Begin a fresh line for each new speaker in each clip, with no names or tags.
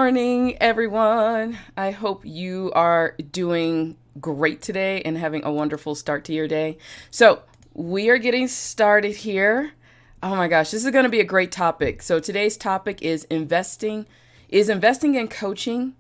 morning, everyone. I hope you are doing great today and having a wonderful start to your day. So we are getting started here. Oh my gosh, this is going to be a great topic. So today's topic is investing. Is investing in coaching,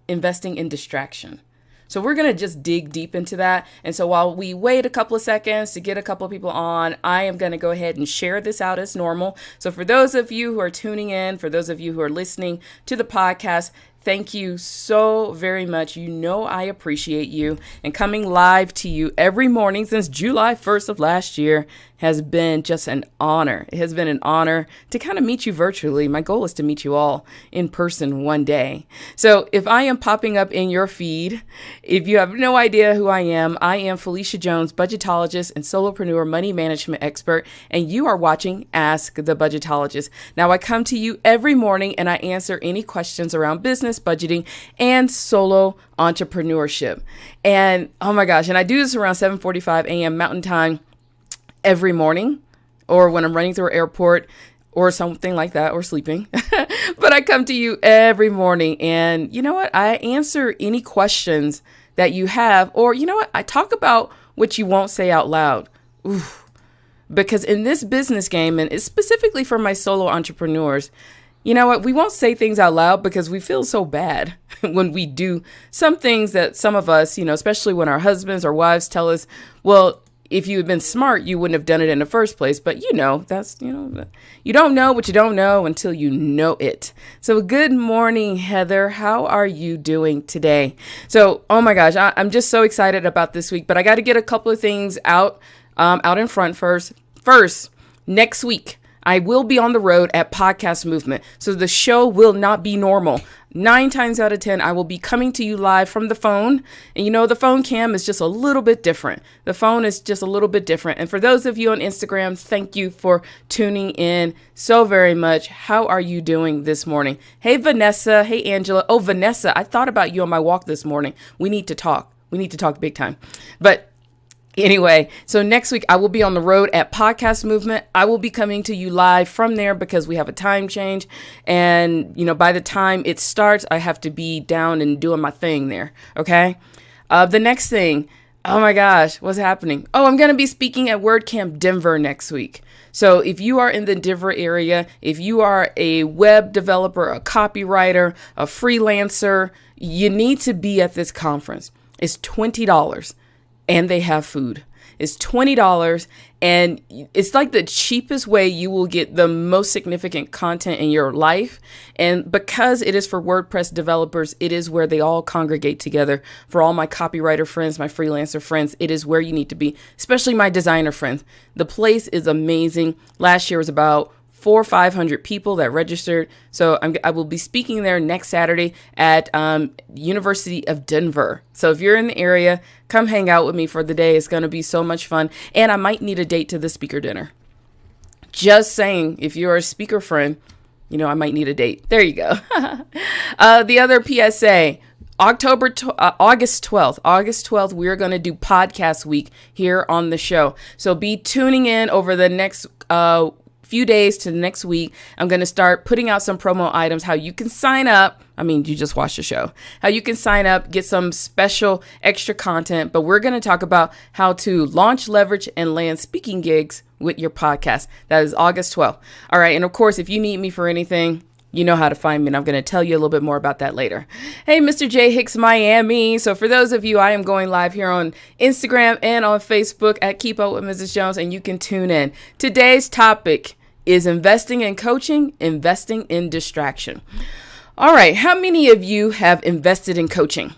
investing in distraction? So we're going to just dig deep into that. And so while we wait a couple of seconds to get a couple of people on, I am going to go ahead and share this out as normal. So for those of you who are tuning in, for those of you who are listening to the podcast, thank you so very much. You know I appreciate you, and coming live to you every morning since July 1st of last year has been just an honor. It has been an honor to kind of meet you virtually. My goal is to meet you all in person one day. So if I am popping up in your feed, if you have no idea who I am Phylecia Jones, budgetologist and solopreneur money management expert, and you are watching Ask the Budgetologist. Now I come to you every morning and I answer any questions around business, budgeting, and solo entrepreneurship. And oh my gosh, and I do this around 7:45 a.m. Mountain Time every morning, or when I'm running through an airport or something like that, or sleeping. But I come to you every morning, and you know what? I answer any questions that you have, or you know what? I talk about what you won't say out loud. Oof. Because in this business game, and it's specifically for my solo entrepreneurs, you know what? We won't say things out loud because we feel so bad when we do some things that some of us, especially when our husbands or wives tell us, well, if you had been smart, you wouldn't have done it in the first place. But you don't know what you don't know until you know it. So good morning, Heather. How are you doing today? So, oh my gosh, I'm just so excited about this week, but I got to get a couple of things out in front first. First, next week, I will be on the road at Podcast Movement. So the show will not be normal. 9 times out of 10, I will be coming to you live from the phone. And the phone cam is just a little bit different. The phone is just a little bit different. And for those of you on Instagram, thank you for tuning in so very much. How are you doing this morning? Hey, Vanessa. Hey, Angela. Oh, Vanessa, I thought about you on my walk this morning. We need to talk. We need to talk big time. But anyway, so next week I will be on the road at Podcast Movement. I will be coming to you live from there because we have a time change. And, by the time it starts, I have to be down and doing my thing there. Okay. The next thing, oh my gosh, what's happening? Oh, I'm going to be speaking at WordCamp Denver next week. So if you are in the Denver area, if you are a web developer, a copywriter, a freelancer, you need to be at this conference. It's $20. And they have food. It's $20, and it's like the cheapest way you will get the most significant content in your life. And because it is for WordPress developers, it is where they all congregate together. For all my copywriter friends, my freelancer friends, it is where you need to be, especially my designer friends. The place is amazing. Last year was about 400 or 500 people that registered. So I will be speaking there next Saturday at University of Denver. So if you're in the area, come hang out with me for the day. It's going to be so much fun. And I might need a date to the speaker dinner. Just saying, if you're a speaker friend, I might need a date. There you go. The other PSA, August 12th, we're going to do podcast week here on the show. So be tuning in over the next few days to next week. I'm going to start putting out some promo items, how you can sign up. I mean, you just watched the show, how you can sign up, get some special extra content, but we're going to talk about how to launch, leverage, and land speaking gigs with your podcast. That is August 12th. All right. And of course, if you need me for anything, you know how to find me, and I'm going to tell you a little bit more about that later. Hey, Mr. J Hicks, Miami. So for those of you, I am going live here on Instagram and on Facebook at Keep Up with Mrs. Jones, and you can tune in. Today's topic is investing in coaching, investing in distraction. All right. How many of you have invested in coaching?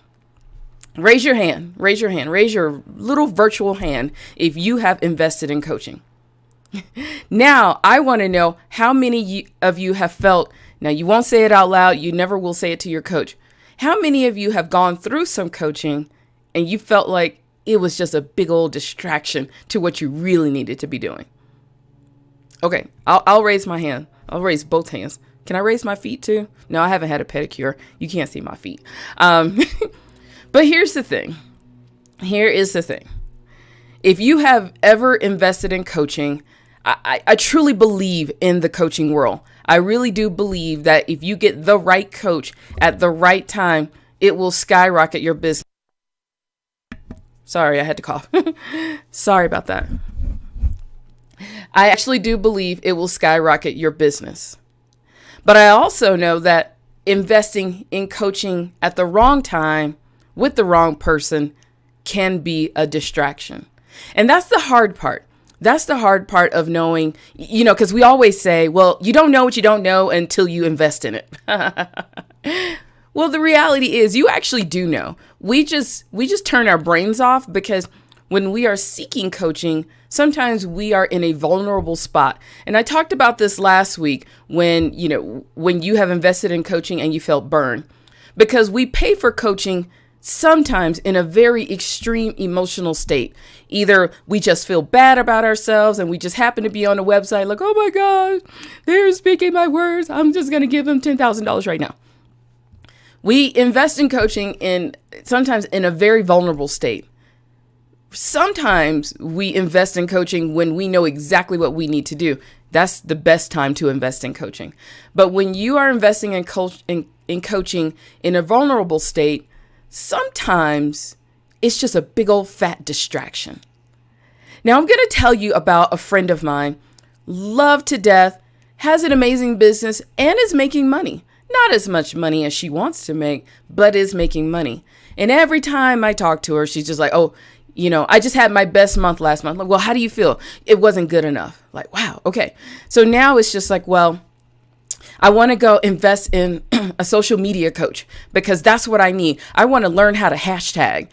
Raise your hand. Raise your hand. Raise your little virtual hand if you have invested in coaching. Now, I want to know how many of you have felt. Now, you won't say it out loud. You never will say it to your coach. How many of you have gone through some coaching and you felt like it was just a big old distraction to what you really needed to be doing? Okay, I'll raise my hand. I'll raise both hands. Can I raise my feet too? No, I haven't had a pedicure. You can't see my feet. But here's the thing. Here is the thing. If you have ever invested in coaching, I truly believe in the coaching world. I really do believe that if you get the right coach at the right time, it will skyrocket your business. Sorry, I had to cough. Sorry about that. I actually do believe it will skyrocket your business. But I also know that investing in coaching at the wrong time with the wrong person can be a distraction. And that's the hard part. That's the hard part of knowing, because we always say, well, you don't know what you don't know until you invest in it. Well, the reality is you actually do know. We just turn our brains off because when we are seeking coaching, sometimes we are in a vulnerable spot. And I talked about this last week when you have invested in coaching and you felt burned, because we pay for coaching sometimes in a very extreme emotional state. Either we just feel bad about ourselves and we just happen to be on a website like, oh my gosh, they're speaking my words. I'm just going to give them $10,000 right now. We invest in coaching sometimes in a very vulnerable state. Sometimes we invest in coaching when we know exactly what we need to do. That's the best time to invest in coaching. But when you are investing in coaching in a vulnerable state, sometimes it's just a big old fat distraction. Now, I'm going to tell you about a friend of mine, loved to death, has an amazing business, and is making money. Not as much money as she wants to make, but is making money. And every time I talk to her, she's just like, oh, I just had my best month last month. Like, well, how do you feel? It wasn't good enough. Like, wow. Okay. So now it's just like, well, I want to go invest in a social media coach because that's what I need. I want to learn how to hashtag.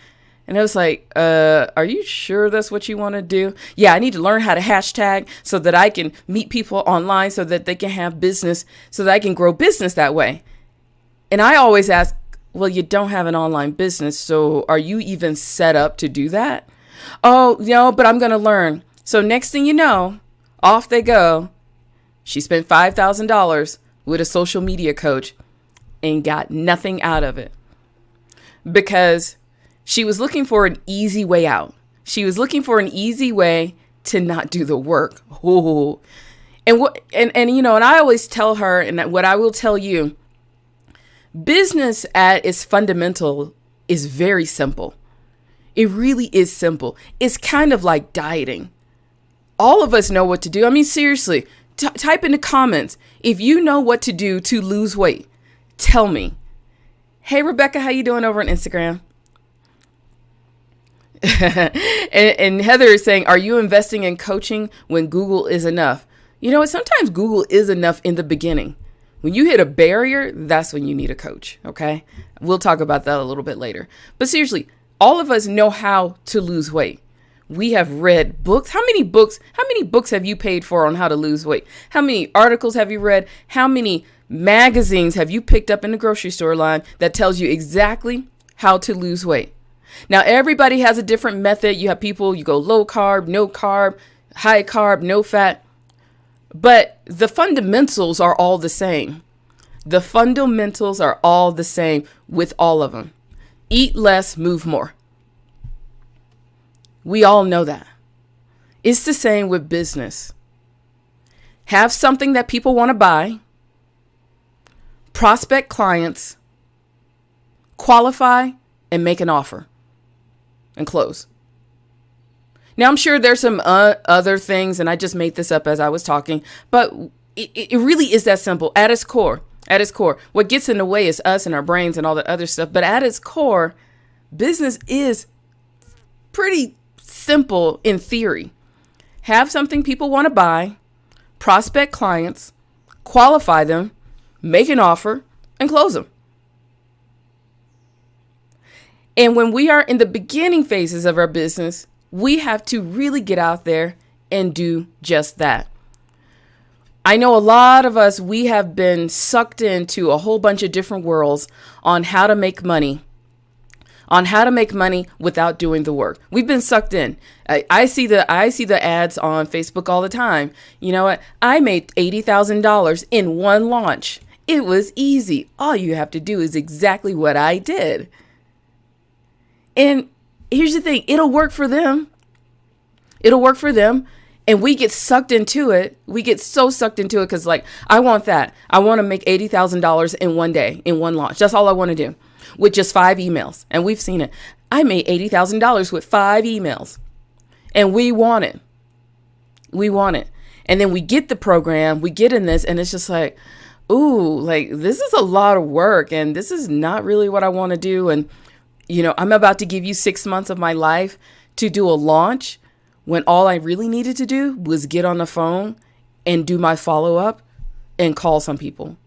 And I was like, are you sure that's what you want to do? Yeah, I need to learn how to hashtag so that I can meet people online so that they can have business, so that I can grow business that way. And I always ask, well, you don't have an online business, so are you even set up to do that? Oh, no, but I'm going to learn. So next thing you know, off they go. She spent $5,000 with a social media coach and got nothing out of it because she was looking for an easy way out. She was looking for an easy way to not do the work. Ooh. And I always tell her, and what I will tell you, business at its fundamental is very simple. It really is simple. It's kind of like dieting. All of us know what to do. I mean, seriously, type in the comments if you know what to do to lose weight. Tell me. Hey, Rebecca, how you doing over on Instagram? and Heather is saying, are you investing in coaching when Google is enough? You know what? Sometimes Google is enough in the beginning. When you hit a barrier, that's when you need a coach. Okay. We'll talk about that a little bit later. But seriously, all of us know how to lose weight. We have read books. How many books have you paid for on how to lose weight? How many articles have you read? How many magazines have you picked up in the grocery store line that tells you exactly how to lose weight? Now, everybody has a different method. You have people, you go low carb, no carb, high carb, no fat. But the fundamentals are all the same. The fundamentals are all the same with all of them. Eat less, move more. We all know that. It's the same with business. Have something that people want to buy. Prospect clients. Qualify and make an offer. And close. Now, I'm sure there's some other things, and I just made this up as I was talking, but it really is that simple. At its core, what gets in the way is us and our brains and all the other stuff. But at its core, business is pretty simple in theory. Have something people want to buy, prospect clients, qualify them, make an offer, and close them. And when we are in the beginning phases of our business, we have to really get out there and do just that. I know a lot of us, we have been sucked into a whole bunch of different worlds on how to make money without doing the work. We've been sucked in. I see the ads on Facebook all the time. You know what? I made $80,000 in one launch. It was easy. All you have to do is exactly what I did. And here's the thing. It'll work for them. And we get sucked into it. We get so sucked into it because, like, I want that. I want to make $80,000 in one day, in one launch. That's all I want to do with just 5 emails. And we've seen it. I made $80,000 with 5 emails. And we want it. We want it. And then we get the program, we get in this, and it's just like, ooh, like, this is a lot of work. And this is not really what I want to do. And, you know, I'm about to give you 6 months of my life to do a launch, when all I really needed to do was get on the phone and do my follow-up and call some people.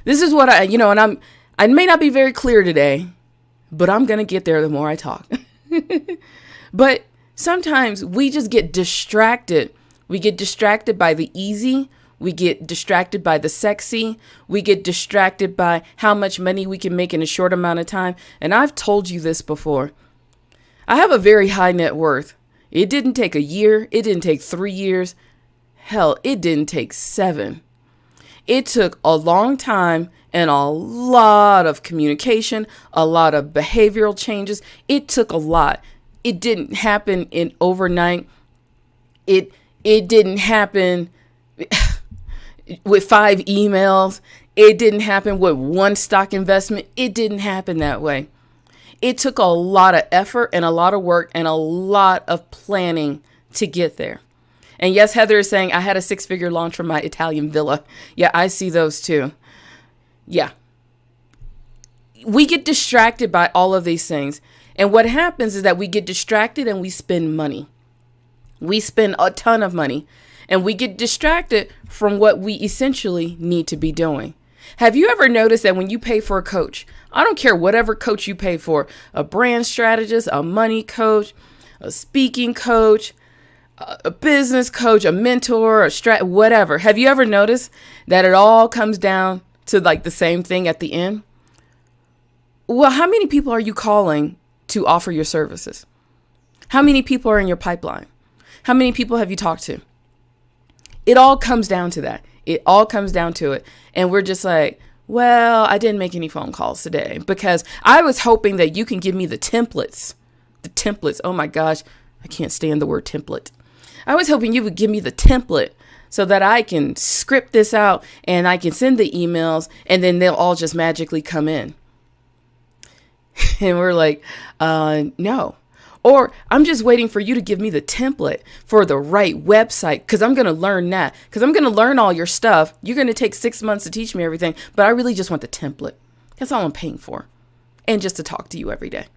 This is what and I may not be very clear today, but I'm going to get there the more I talk. But sometimes we just get distracted. We get distracted by the easy. We get distracted by the sexy. We get distracted by how much money we can make in a short amount of time. And I've told you this before. I have a very high net worth. It didn't take a year. It didn't take 3 years. Hell, it didn't take 7. It took a long time and a lot of communication, a lot of behavioral changes. It took a lot. It didn't happen in overnight. It didn't happen with 5 emails. It didn't happen with 1 stock investment. It didn't happen that way. It took a lot of effort and a lot of work and a lot of planning to get there. And yes, Heather is saying I had a 6-figure launch from my Italian villa. Yeah, I see those too. Yeah. We get distracted by all of these things. And what happens is that we get distracted and we spend money. We spend a ton of money and we get distracted from what we essentially need to be doing. Have you ever noticed that when you pay for a coach, I don't care whatever coach you pay for, a brand strategist, a money coach, a speaking coach, a business coach, a mentor, whatever. Have you ever noticed that it all comes down to like the same thing at the end? Well, how many people are you calling to offer your services? How many people are in your pipeline? How many people have you talked to? It all comes down to that. It all comes down to it. And we're just like, well, I didn't make any phone calls today because I was hoping that you can give me the templates. The templates. Oh my gosh. I can't stand the word template. I was hoping you would give me the template so that I can script this out and I can send the emails and then they'll all just magically come in. And we're like, no. Or I'm just waiting for you to give me the template for the right website because I'm going to learn that. Because I'm going to learn all your stuff. You're going to take 6 months to teach me everything. But I really just want the template. That's all I'm paying for. And just to talk to you every day.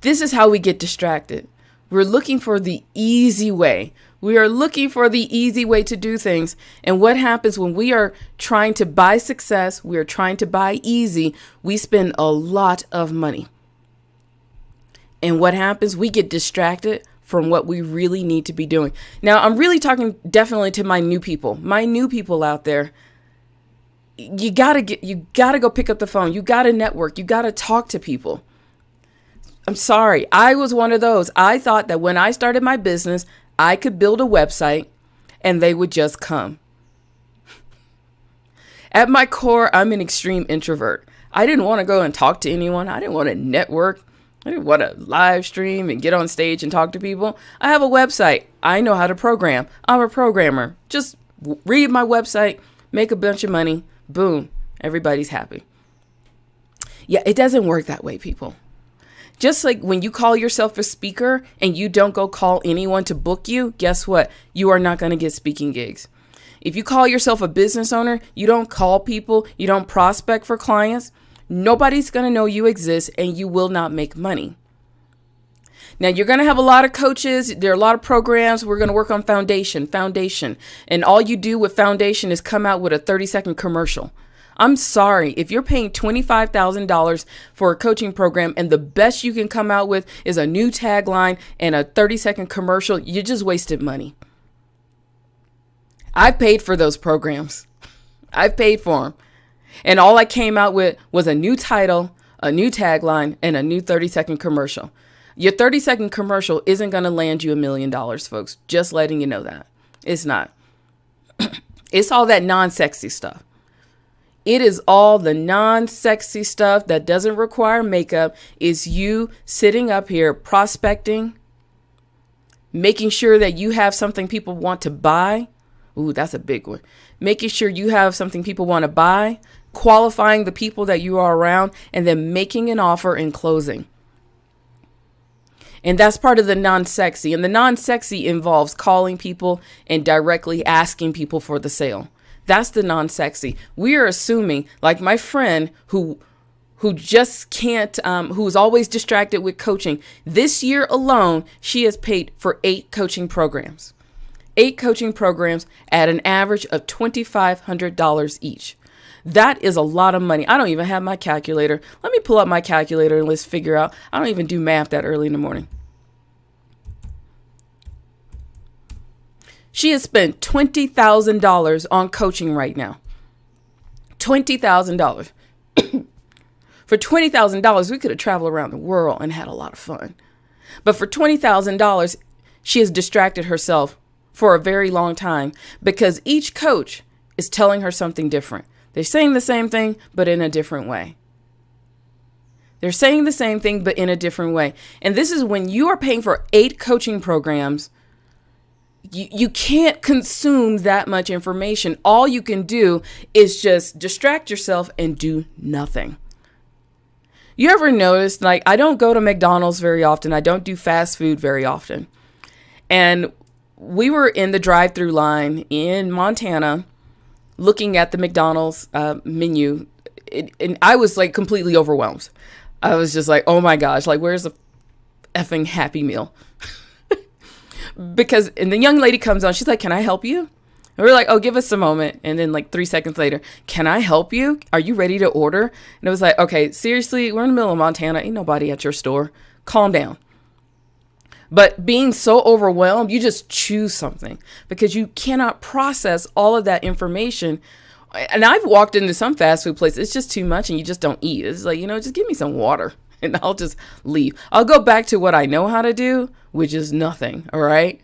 This is how we get distracted. We're looking for the easy way. We are looking for the easy way to do things. And what happens when we are trying to buy success, we are trying to buy easy, we spend a lot of money. And what happens? We get distracted from what we really need to be doing. Now, I'm really talking definitely to my new people out there. You gotta go pick up the phone. You gotta network. You gotta talk to people. I'm sorry. I was one of those. I thought that when I started my business, I could build a website and they would just come. At my core, I'm an extreme introvert. I didn't want to go and talk to anyone. I didn't want to network. I didn't want to live stream and get on stage and talk to people. I have a website. I know how to program. I'm a programmer. Just read my website, make a bunch of money. Boom. Everybody's happy. Yeah, it doesn't work that way, people. Just like when you call yourself a speaker and you don't go call anyone to book you, guess what? You are not going to get speaking gigs. If you call yourself a business owner, you don't call people, you don't prospect for clients, nobody's going to know you exist and you will not make money. Now, you're going to have a lot of coaches. There are a lot of programs. We're going to work on foundation. And all you do with foundation is come out with a 30-second commercial. I'm sorry. If you're paying $25,000 for a coaching program and the best you can come out with is a new tagline and a 30-second commercial, you just wasted money. I paid for those programs. I paid for them. And all I came out with was a new title, a new tagline, and a new 30-second commercial. Your 30-second commercial isn't going to land you $1 million, folks. Just letting you know that. It's not. It's all that non-sexy stuff. It is all the non-sexy stuff that doesn't require makeup. Is you sitting up here prospecting Making sure that you have something people want to buy. Ooh, that's a big one. Making sure you have something people want to buy, qualifying the people that you are around, and then making an offer and closing. And that's part of the non-sexy. And the non-sexy involves calling people and directly asking people for the sale. That's the non-sexy. We are assuming, like my friend who just can't, who is always distracted with coaching. This year alone, she has paid for 8 coaching programs. 8 coaching programs at an average of $2,500 each. That is a lot of money. I don't even have my calculator. Let me pull up my calculator and let's figure out. I don't even do math that early in the morning. She has spent $20,000 on coaching right now. $20,000. For $20,000, we could have traveled around the world and had a lot of fun. But for $20,000, she has distracted herself for a very long time because each coach is telling her something different. They're saying the same thing, but in a different way. They're saying the same thing, but in a different way. And this is when you are paying for 8 coaching programs. You can't consume that much information. All you can do is just distract yourself and do nothing. You ever notice, like, I don't go to McDonald's very often. I don't do fast food very often. And we were in the drive-through line in Montana looking at the McDonald's menu. And I was like completely overwhelmed. I was just like, oh my gosh, like, where's the effing Happy Meal? And the young lady comes on, she's like, can I help you? And we're like, oh, give us a moment. And then like 3 seconds later, can I help you? Are you ready to order? And it was like, okay, seriously, we're in the middle of Montana. Ain't nobody at your store. Calm down. But being so overwhelmed, you just choose something because you cannot process all of that information. And I've walked into some fast food places. It's just too much and you just don't eat. It's like, just give me some water and I'll just leave. I'll go back to what I know how to do, which is nothing. All right.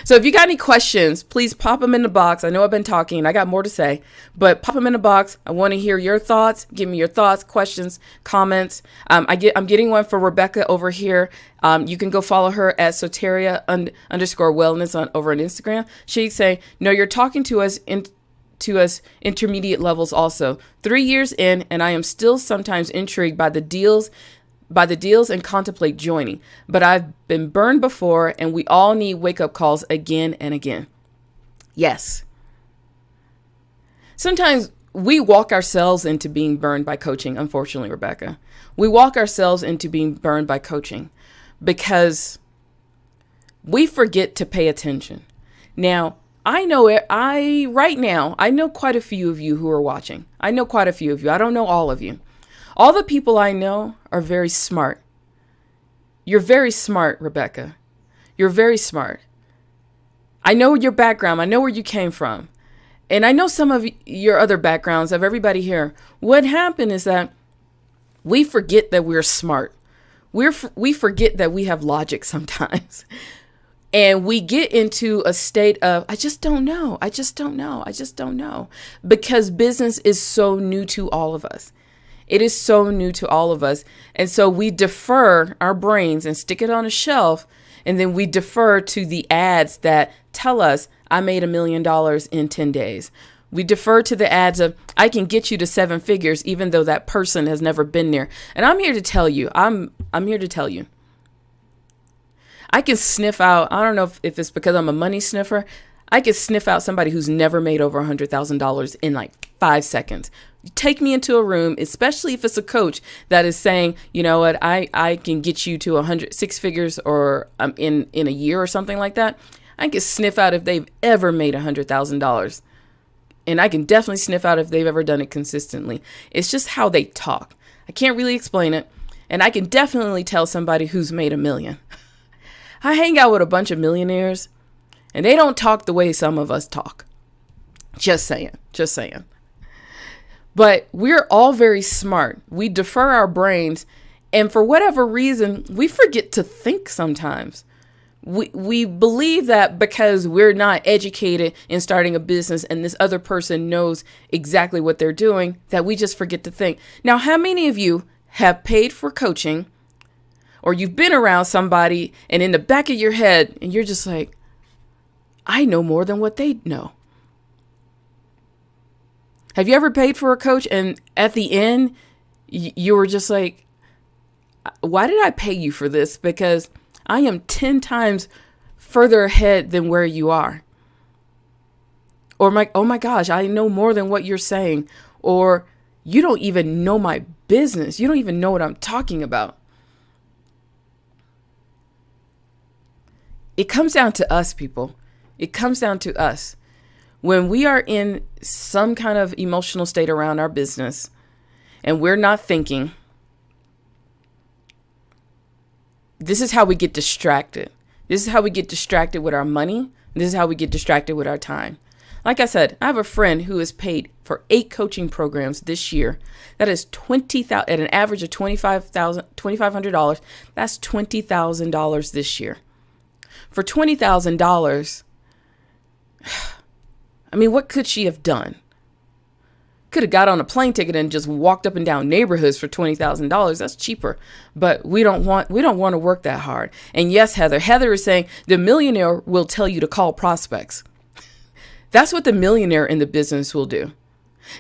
So if you got any questions, please pop them in the box. I know I've been talking. I got more to say, but pop them in the box. I want to hear your thoughts. Give me your thoughts, questions, comments. I'm getting one for Rebecca over here. You can go follow her at Soteria _wellness over on Instagram. She's saying, no, you're talking to us intermediate levels also. 3 years in, and I am still sometimes intrigued by the deals and contemplate joining. But I've been burned before and we all need wake-up calls again and again. Yes. Sometimes we walk ourselves into being burned by coaching, unfortunately, Rebecca. We walk ourselves into being burned by coaching because we forget to pay attention. Now, I know quite a few of you who are watching. I know quite a few of you. I don't know all of you. All the people I know are very smart. You're very smart, Rebecca. You're very smart. I know your background. I know where you came from. And I know some of your other backgrounds of everybody here. What happened is that we forget that we're smart. We forget that we have logic sometimes. And we get into a state of, I just don't know. I just don't know. I just don't know. Because business is so new to all of us. It is so new to all of us. And so we defer our brains and stick it on a shelf. And then we defer to the ads that tell us I made $1 million in 10 days. We defer to the ads of I can get you to 7 figures, even though that person has never been there. And I'm here to tell you, I'm here to tell you. I can sniff out, I don't know if it's because I'm a money sniffer. I can sniff out somebody who's never made over $100,000 in like 5 seconds. You take me into a room, especially if it's a coach that is saying, you know what, I can get you to 6 figures or in a year or something like that. I can sniff out if they've ever made $100,000. And I can definitely sniff out if they've ever done it consistently. It's just how they talk. I can't really explain it. And I can definitely tell somebody who's made $1 million. I hang out with a bunch of millionaires and they don't talk the way some of us talk. Just saying. But we're all very smart. We defer our brains. And for whatever reason, we forget to think sometimes. We believe that because we're not educated in starting a business and this other person knows exactly what they're doing, that we just forget to think. Now, how many of you have paid for coaching or you've been around somebody and in the back of your head, and you're just like, I know more than what they know. Have you ever paid for a coach and at the end, you were just like, why did I pay you for this? Because I am 10 times further ahead than where you are. Or oh my gosh, I know more than what you're saying. Or you don't even know my business. You don't even know what I'm talking about. It comes down to us, people. It comes down to us. When we are in some kind of emotional state around our business and we're not thinking, this is how we get distracted. This is how we get distracted with our money. This is how we get distracted with our time. Like I said, I have a friend who has paid for 8 coaching programs this year. That is $20,000 at an average of $2,500. That's $20,000 this year. For $20,000, I mean, what could she have done? Could have got on a plane ticket and just walked up and down neighborhoods for $20,000. That's cheaper. But we don't want to work that hard. And yes, Heather is saying the millionaire will tell you to call prospects. That's what the millionaire in the business will do.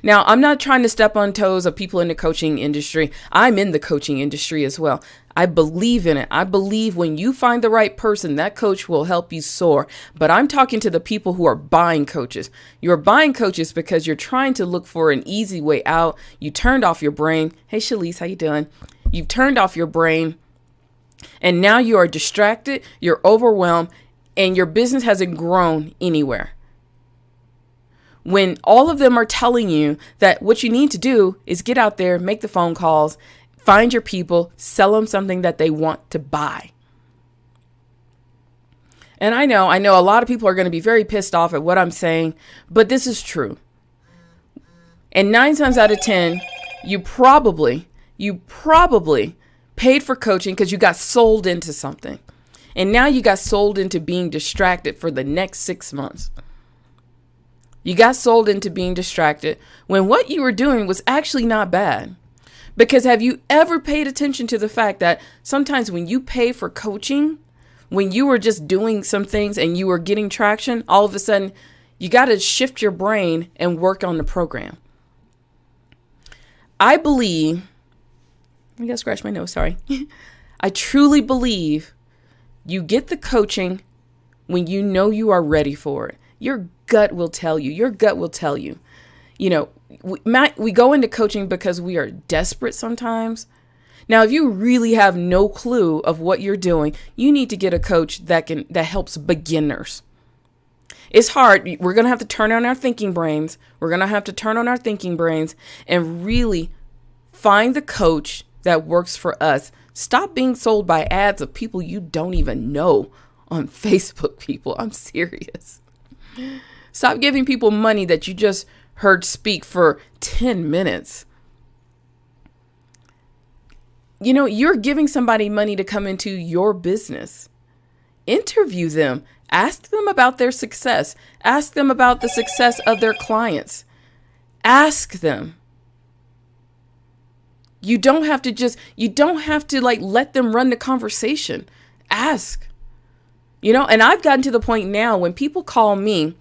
Now, I'm not trying to step on toes of people in the coaching industry. I'm in the coaching industry as well. I believe in it. I believe when you find the right person, that coach will help you soar. But I'm talking to the people who are buying coaches. You're buying coaches because you're trying to look for an easy way out. You turned off your brain. Hey, Shalise, how you doing? You've turned off your brain. And now you are distracted. You're overwhelmed. And your business hasn't grown anywhere. When all of them are telling you that what you need to do is get out there, make the phone calls, find your people, sell them something that they want to buy. And I know a lot of people are going to be very pissed off at what I'm saying, but this is true. And 9 times out of 10, you probably paid for coaching because you got sold into something. And now you got sold into being distracted for the next 6 months. You got sold into being distracted when what you were doing was actually not bad. Because have you ever paid attention to the fact that sometimes when you pay for coaching, when you were just doing some things and you were getting traction, all of a sudden you got to shift your brain and work on the program. I got to scratch my nose, sorry. I truly believe you get the coaching when you know you are ready for it. Your gut will tell you. You know, we go into coaching because we are desperate sometimes. Now, if you really have no clue of what you're doing, you need to get a coach that helps beginners. It's hard. We're going to have to turn on our thinking brains. And really find the coach that works for us. Stop being sold by ads of people you don't even know on Facebook, people. I'm serious. Stop giving people money that you just heard speak for 10 minutes. You know, you're giving somebody money to come into your business. Interview them. Ask them about their success. Ask them about the success of their clients. Ask them. You don't have to like let them run the conversation. Ask. You know, and I've gotten to the point now when people call me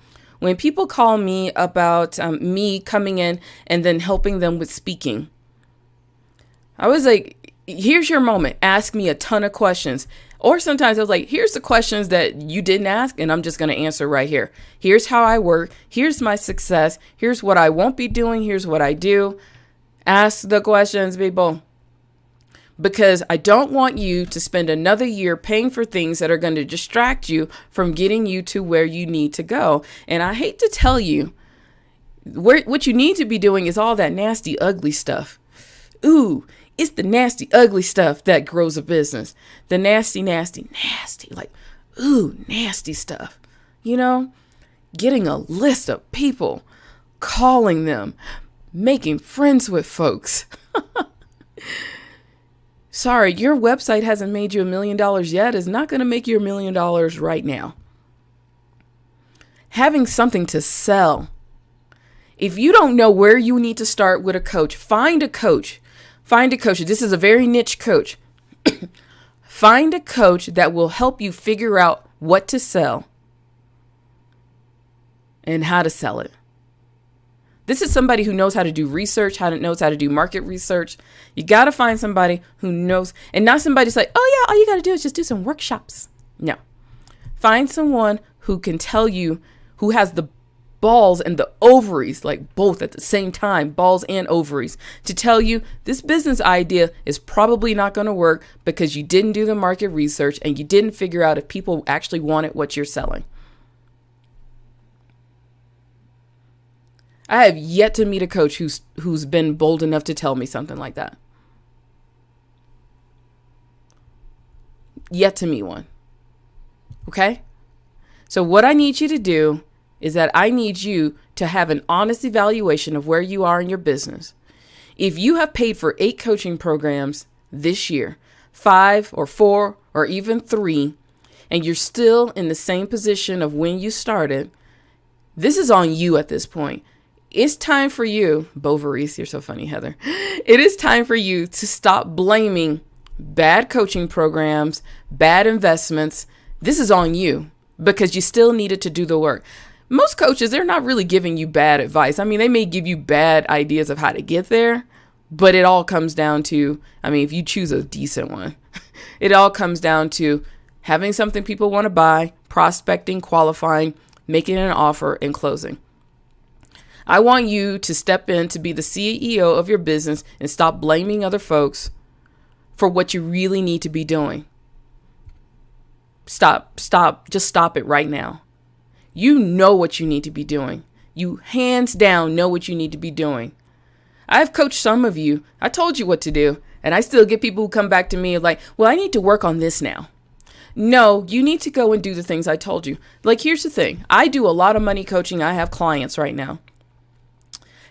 about me coming in and then helping them with speaking, I was like, here's your moment. Ask me a ton of questions. Or sometimes I was like, here's the questions that you didn't ask, and I'm just going to answer right here. Here's how I work. Here's my success. Here's what I won't be doing. Here's what I do. Ask the questions, people. Because I don't want you to spend another year paying for things that are going to distract you from getting you to where you need to go. And I hate to tell you, what you need to be doing is all that nasty, ugly stuff. Ooh, it's the nasty, ugly stuff that grows a business. The nasty, like, ooh, nasty stuff. You know, getting a list of people, calling them, making friends with folks. Sorry, your website hasn't made you $1 million yet. It's not going to make you $1 million right now. Having something to sell. If you don't know where you need to start with a coach, find a coach. This is a very niche coach. Find a coach that will help you figure out what to sell and how to sell it. This is somebody who knows how to do research, knows how to do market research. You got to find somebody who knows, and not somebody who's like, oh yeah, all you got to do is just do some workshops. No. Find someone who can tell you, who has the balls and the ovaries, like both at the same time, balls and ovaries, to tell you this business idea is probably not going to work because you didn't do the market research and you didn't figure out if people actually wanted what you're selling. I have yet to meet a coach who's been bold enough to tell me something like that. Yet to meet one. Okay? So what I need you to do is that I need you to have an honest evaluation of where you are in your business. If you have paid for 8 coaching programs this year, 5 or 4 or even 3, and you're still in the same position of when you started, this is on you at this point. It's time for you, Bovaries, you're so funny, Heather. It is time for you to stop blaming bad coaching programs, bad investments. This is on you because you still needed to do the work. Most coaches, they're not really giving you bad advice. I mean, they may give you bad ideas of how to get there, but it all comes down to, if you choose a decent one, it all comes down to having something people want to buy, prospecting, qualifying, making an offer, and closing. I want you to step in to be the CEO of your business and stop blaming other folks for what you really need to be doing. Just stop it right now. You know what you need to be doing. You hands down know what you need to be doing. I've coached some of you. I told you what to do. And I still get people who come back to me like, well, I need to work on this now. No, you need to go and do the things I told you. Like, here's the thing. I do a lot of money coaching. I have clients right now.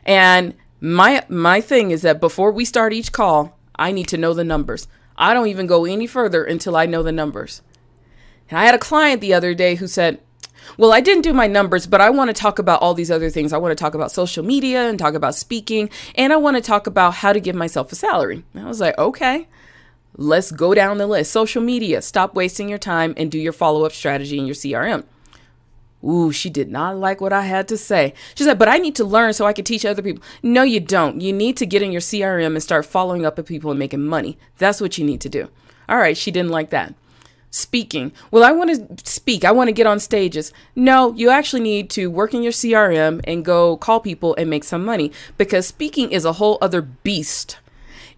And my thing is that before we start each call, I need to know the numbers. I don't even go any further until I know the numbers. And I had a client the other day who said, well, I didn't do my numbers, but I want to talk about all these other things. I want to talk about social media and talk about speaking. And I want to talk about how to give myself a salary. And I was like, okay, let's go down the list. Social media, stop wasting your time and do your follow-up strategy in your CRM. Ooh, she did not like what I had to say. She said, but I need to learn so I can teach other people. No, you don't. You need to get in your CRM and start following up with people and making money. That's what you need to do. All right. She didn't like that. Speaking. Well, I want to speak. I want to get on stages. No, you actually need to work in your CRM and go call people and make some money because speaking is a whole other beast.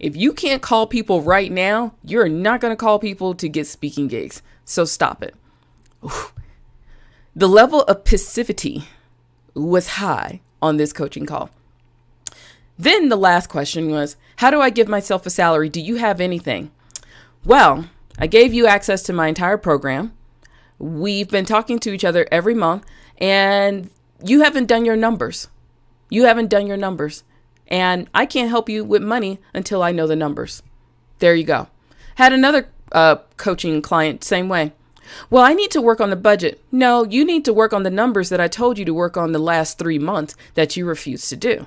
If you can't call people right now, you're not going to call people to get speaking gigs. So stop it. Ooh. The level of passivity was high on this coaching call. Then the last question was, how do I give myself a salary? Do you have anything? Well, I gave you access to my entire program. We've been talking to each other every month and you haven't done your numbers. And I can't help you with money until I know the numbers. There you go. Had another coaching client, same way. Well, I need to work on the budget. No, you need to work on the numbers that I told you to work on the last 3 months that you refused to do.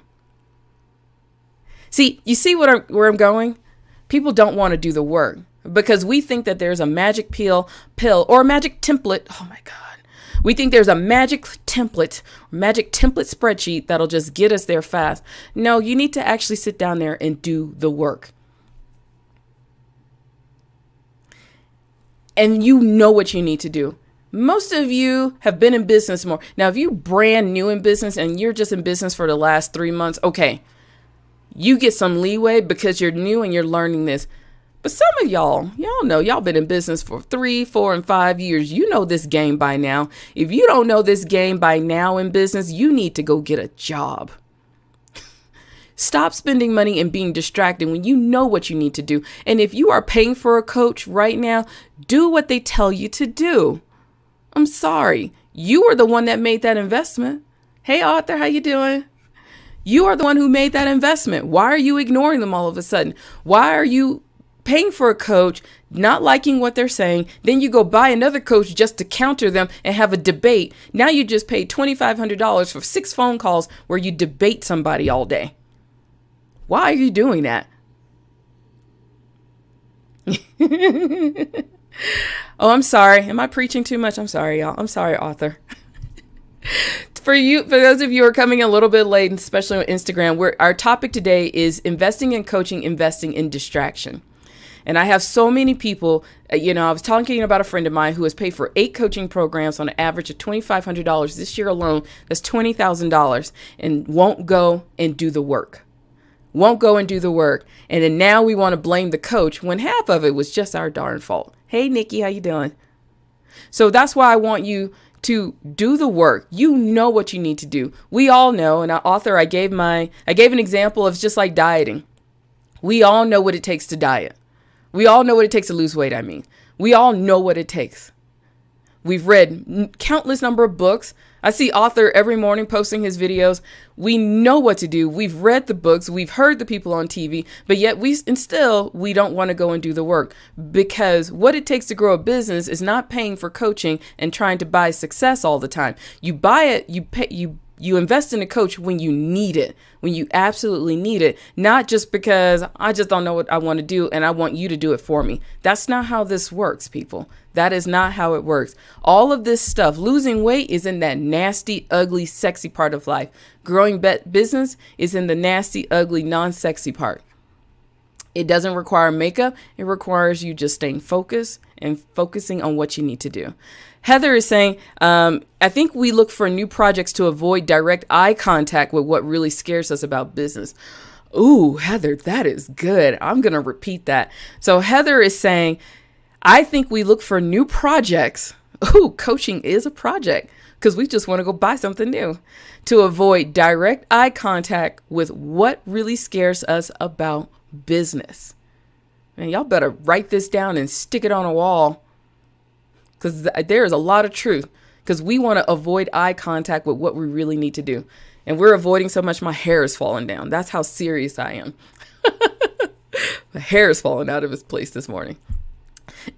See, you see where I'm going? People don't want to do the work because we think that there's a magic pill or a magic template. Oh my God. We think there's a magic template spreadsheet that'll just get us there fast. No, you need to actually sit down there and do the work. And you know what you need to do. Most of you have been in business more. Now, if you're brand new in business and you're just in business for the last 3 months, okay, you get some leeway because you're new and you're learning this. But some of y'all know y'all been in business for 3, 4, and 5 years. You know this game by now. If you don't know this game by now in business, you need to go get a job. Stop spending money and being distracted when you know what you need to do. And if you are paying for a coach right now, do what they tell you to do. I'm sorry. You are the one that made that investment. Hey, Arthur, how you doing? You are the one who made that investment. Why are you ignoring them all of a sudden? Why are you paying for a coach, not liking what they're saying? Then you go buy another coach just to counter them and have a debate. Now you just paid $2,500 for 6 phone calls where you debate somebody all day. Why are you doing that? Oh, I'm sorry. Am I preaching too much? I'm sorry, y'all. I'm sorry, author. For those of you who are coming a little bit late, especially on Instagram, our topic today is investing in coaching, investing in distraction. And I have so many people, I was talking about a friend of mine who has paid for 8 coaching programs on an average of $2,500 this year alone. That's $20,000 and won't go and do the work. And then now we want to blame the coach when half of it was just our darn fault. Hey, Nikki, how you doing? So that's why I want you to do the work. You know what you need to do. We all know. And I gave an example of just like dieting. We all know what it takes to diet. We all know what it takes to lose weight. We all know what it takes. We've read countless number of books. I see author every morning posting his videos. We know what to do. We've read the books. We've heard the people on TV, but yet we don't want to go and do the work, because what it takes to grow a business is not paying for coaching and trying to buy success all the time. You buy it, you invest in a coach when you need it, when you absolutely need it, not just because I just don't know what I want to do and I want you to do it for me. That's not how this works, people. That is not how it works. All of this stuff, losing weight is in that nasty, ugly, sexy part of life. Growing business is in the nasty, ugly, non-sexy part. It doesn't require makeup. It requires you just staying focused and focusing on what you need to do. Heather is saying, I think we look for new projects to avoid direct eye contact with what really scares us about business. Ooh, Heather, that is good. I'm going to repeat that. So Heather is saying, I think we look for new projects. Ooh, coaching is a project because we just want to go buy something new, to avoid direct eye contact with what really scares us about business. And y'all better write this down and stick it on a wall, because there is a lot of truth, because we want to avoid eye contact with what we really need to do. And we're avoiding so much my hair is falling down. That's how serious I am. My hair is falling out of its place this morning.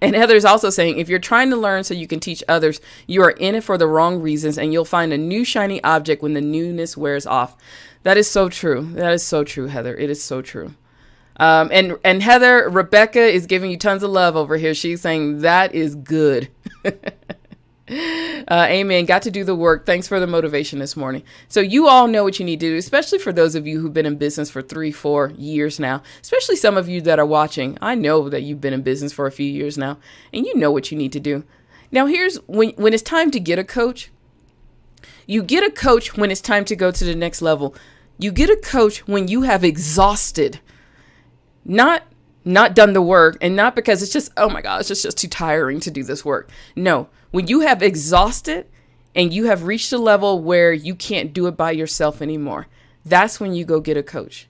And Heather's also saying, if you're trying to learn so you can teach others, you are in it for the wrong reasons, and you'll find a new shiny object when the newness wears off. That is so true. That is so true, Heather. It is so true. And Heather, Rebecca is giving you tons of love over here. She's saying that is good. Amen. Got to do the work. Thanks for the motivation this morning. So you all know what you need to do, especially for those of you who've been in business for 3-4 years now, especially some of you that are watching. I know that you've been in business for a few years now, and you know what you need to do. Now, here's when it's time to get a coach. You get a coach when it's time to go to the next level. You get a coach when you have exhausted, not done the work, and not because it's just, oh my gosh, it's just too tiring to do this work. No, when you have exhausted and you have reached a level where you can't do it by yourself anymore, that's when you go get a coach.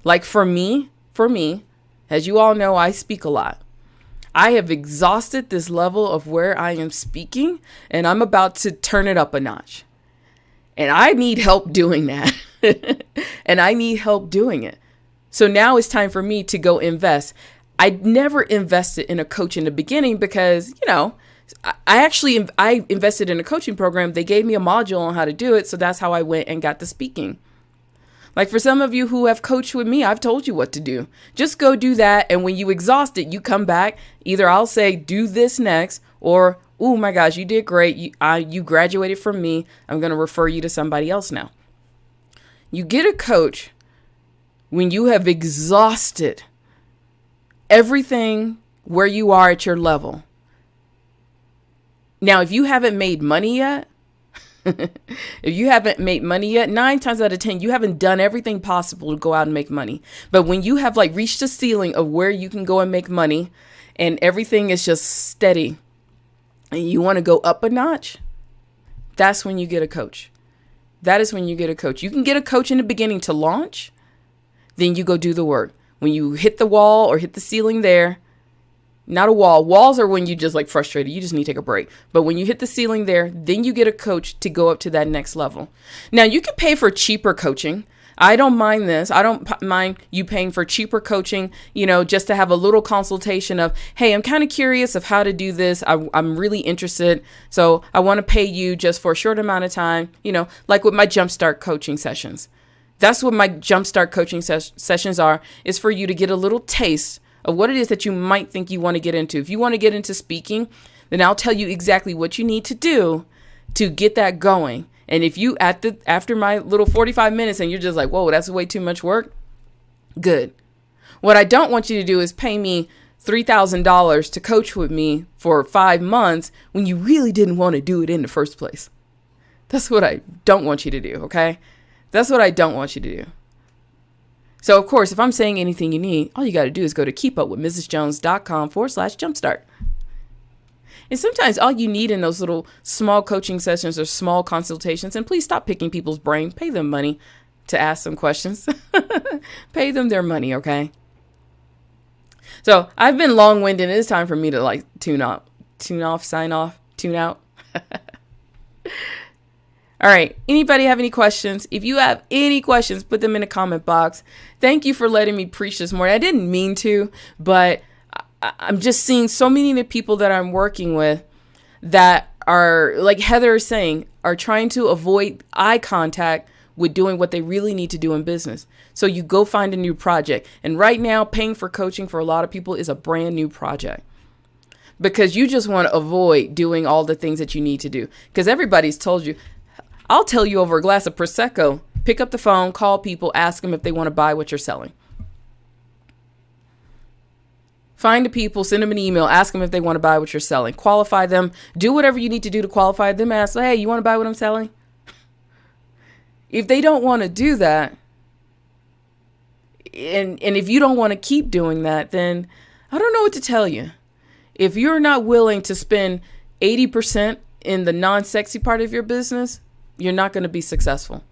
Like for me, as you all know, I speak a lot. I have exhausted this level of where I am speaking, and I'm about to turn it up a notch. And I need help doing that. And I need help doing it. So now it's time for me to go invest. I never invested in a coach in the beginning because, I invested in a coaching program. They gave me a module on how to do it. So that's how I went and got the speaking. Like for some of you who have coached with me, I've told you what to do. Just go do that. And when you exhaust it, you come back. Either I'll say, do this next, or, oh my gosh, you did great. You graduated from me. I'm going to refer you to somebody else now. You get a coach when you have exhausted everything where you are at your level. Now, if you haven't made money yet, 9 times out of 10, you haven't done everything possible to go out and make money. But when you have reached the ceiling of where you can go and make money and everything is just steady and you want to go up a notch, that's when you get a coach. That is when you get a coach. You can get a coach in the beginning to launch. Then you go do the work. When you hit the wall or hit the ceiling there, not a wall. Walls are when you just frustrated. You just need to take a break. But when you hit the ceiling there, then you get a coach to go up to that next level. Now, you can pay for cheaper coaching. I don't mind this. I don't mind you paying for cheaper coaching, just to have a little consultation of, hey, I'm kind of curious of how to do this. I'm really interested. So I want to pay you just for a short amount of time, like with my Jumpstart coaching sessions. That's what my Jumpstart coaching sessions are, is for you to get a little taste of what it is that you might think you want to get into. If you want to get into speaking, then I'll tell you exactly what you need to do to get that going. And if you after my little 45 minutes and you're just like, whoa, that's way too much work, good. What I don't want you to do is pay me $3,000 to coach with me for 5 months when you really didn't want to do it in the first place. That's what I don't want you to do, okay? That's what I don't want you to do. So, of course, if I'm saying anything you need, all you got to do is go to keepupwithmrsjones.com/jumpstart. And sometimes all you need in those little small coaching sessions or small consultations, and please stop picking people's brain, pay them money to ask them questions. Pay them their money, okay? So I've been long-winded. It's time for me to tune out. All right. Anybody have any questions? If you have any questions, put them in the comment box. Thank you for letting me preach this morning. I didn't mean to, but I'm just seeing so many of the people that I'm working with that are, like Heather is saying, are trying to avoid eye contact with doing what they really need to do in business. So you go find a new project. And right now, paying for coaching for a lot of people is a brand new project because you just want to avoid doing all the things that you need to do because everybody's told you. I'll tell you over a glass of Prosecco, pick up the phone, call people, ask them if they want to buy what you're selling. Find the people, send them an email, ask them if they want to buy what you're selling. Qualify them. Do whatever you need to do to qualify them. Ask, hey, you want to buy what I'm selling? If they don't want to do that, and if you don't want to keep doing that, then I don't know what to tell you. If you're not willing to spend 80% in the non-sexy part of your business, you're not going to be successful.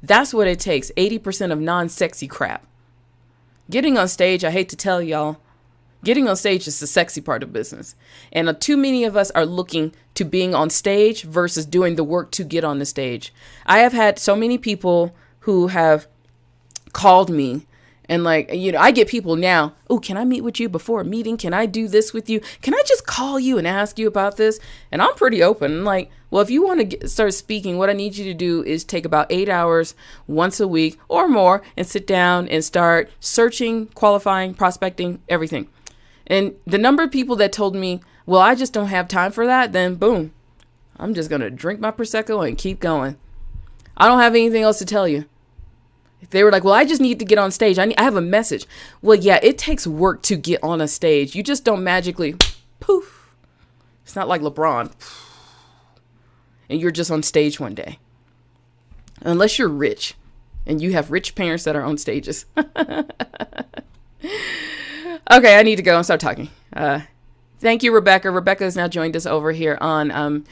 That's what it takes, 80% of non-sexy crap. Getting on stage, I hate to tell y'all, getting on stage is the sexy part of business. And too many of us are looking to being on stage versus doing the work to get on the stage. I have had so many people who have called me and I get people now, oh, can I meet with you before a meeting? Can I do this with you? Can I just call you and ask you about this? And I'm pretty open. I'm like, well, if you want to start speaking, what I need you to do is take about 8 hours once a week or more and sit down and start searching, qualifying, prospecting, everything. And the number of people that told me, well, I just don't have time for that, then boom, I'm just going to drink my Prosecco and keep going. I don't have anything else to tell you. They were like, well, I just need to get on stage. I have a message. Well, yeah, it takes work to get on a stage. You just don't magically poof. It's not like LeBron. And you're just on stage one day. Unless you're rich and you have rich parents that are on stages. Okay, I need to go and start talking. Thank you, Rebecca. Rebecca has now joined us over here on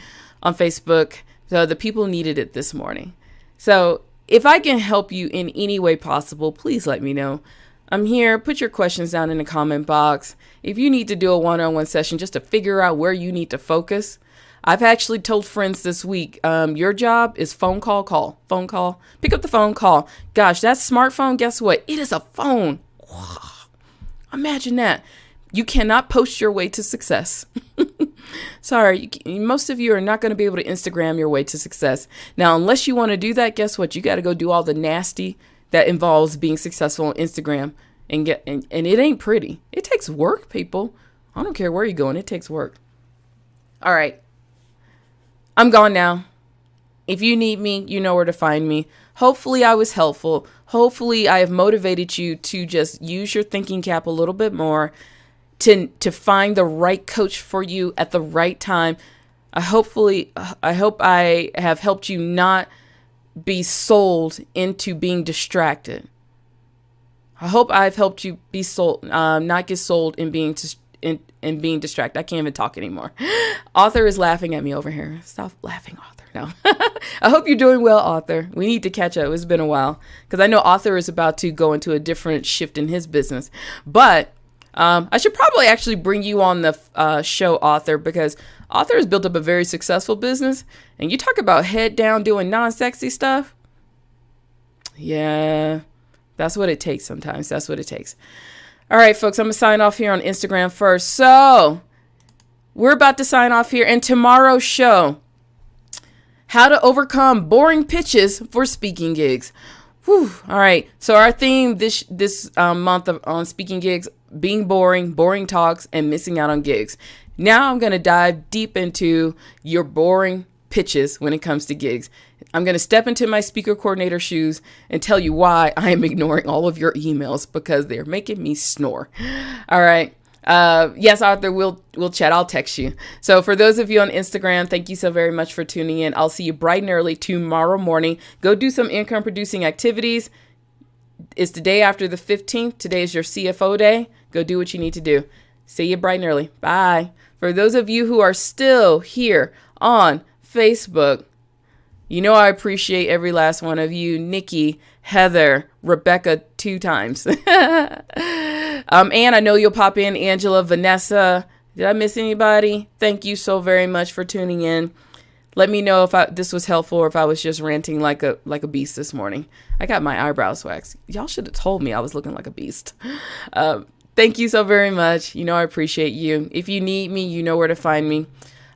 Facebook. So the people needed it this morning. So if I can help you in any way possible, please let me know. I'm here. Put your questions down in the comment box. If you need to do a one-on-one session just to figure out where you need to focus, I've actually told friends this week, your job is phone call. Pick up the phone, call. Gosh, that smartphone, guess what? It is a phone. Imagine that. You cannot post your way to success. Sorry, most of you are not going to be able to Instagram your way to success. Now, unless you want to do that, guess what? You got to go do all the nasty that involves being successful on Instagram and it ain't pretty. It takes work, people. I don't care where you're going. It takes work. All right. I'm gone now. If you need me, you know where to find me. Hopefully I was helpful. Hopefully I have motivated you to just use your thinking cap a little bit more to find the right coach for you at the right time. I hope I have helped you not be sold into being distracted. I hope I've helped you be sold, not get sold in being distracted. I can't even talk anymore. Author is laughing at me over here. Stop laughing, Author. No. I hope you're doing well, Author. We need to catch up. It's been a while because I know Author is about to go into a different shift in his business. But I should probably actually bring you on the show, Author, because Author has built up a very successful business. And you talk about head down doing non-sexy stuff. Yeah, that's what it takes sometimes. That's what it takes. All right, folks, I'm going to sign off here on Instagram first. So we're about to sign off here. And tomorrow's show, how to overcome boring pitches for speaking gigs. Whew. All right. So our theme this month on speaking gigs, being boring, boring talks, and missing out on gigs. Now I'm going to dive deep into your boring pitches when it comes to gigs. I'm going to step into my speaker coordinator shoes and tell you why I am ignoring all of your emails because they're making me snore. All right. Yes, Arthur, we'll chat. I'll text you. So for those of you on Instagram, thank you so very much for tuning in. I'll see you bright and early tomorrow morning. Go do some income producing activities. It's the day after the 15th. Today is your CFO day. Go do what you need to do. See you bright and early. Bye. For those of you who are still here on Facebook, you know I appreciate every last one of you. Nikki, Heather, Rebecca 2 times. And I know you'll pop in, Angela, Vanessa. Did I miss anybody? Thank you so very much for tuning in. Let me know if this was helpful or if I was just ranting like a beast this morning. I got my eyebrows waxed. Y'all should have told me I was looking like a beast. Thank you so very much. You know I appreciate you. If you need me, you know where to find me.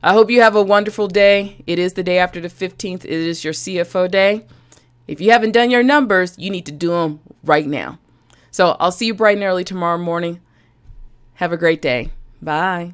I hope you have a wonderful day. It is the day after the 15th. It is your CFO day. If you haven't done your numbers, you need to do them right now. So I'll see you bright and early tomorrow morning. Have a great day. Bye.